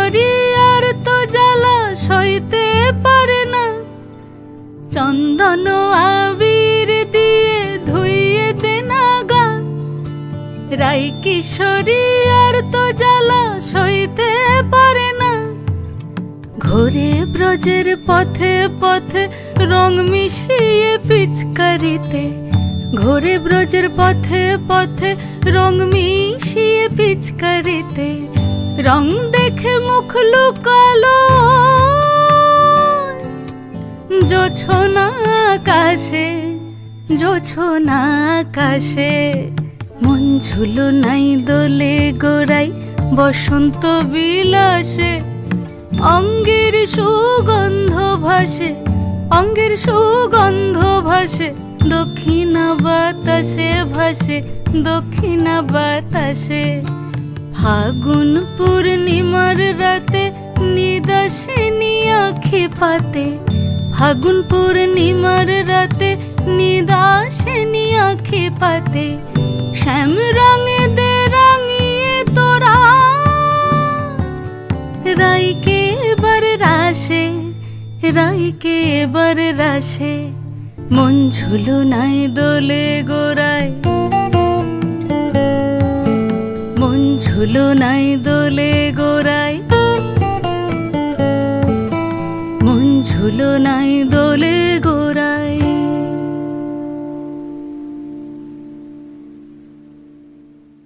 কিশোরী আর তো জ্বালা সইতে পারে না, চন্দন আবির দিয়ে ধুইয়ে দে না গা। রাই কিশোরী আর তো জ্বালা সইতে পারে না, ঘোরে ব্রজের পথে পথে রং মিশিয়ে পিচকারিতে, ঘোরে ব্রজের পথে পথে রং মিশিয়ে পিচকারিতে, রং দেখে মুখ লুকালো জোছনা আকাশে, জোছনা আকাশে। মন ঝুলো নাই দোলে গোড়াই বসন্ত বিলাসে, অঙ্গের সুগন্ধ ভাসে, অঙ্গের সুগন্ধ ভাসে, দক্ষিণা বাতাসে ভাসে, দক্ষিণা বাতাসে। ফাগুন পূর্ণিমার রাতে নিদাসিনী আঁখি পাতে, ফাগুন পূর্ণিমার রাতে নিদাসিনী আঁখি পাতে, শ্যাম রঙে দে রাঙিয়ে তোরা রাইকে এবার রাশে, রাইকে এবার রাশে। মন ঝুলো নাই দোলে গোড়ায়, মন ঝুলো নাই দোলে গোড়ায়, মন ঝুলো নাই দোলে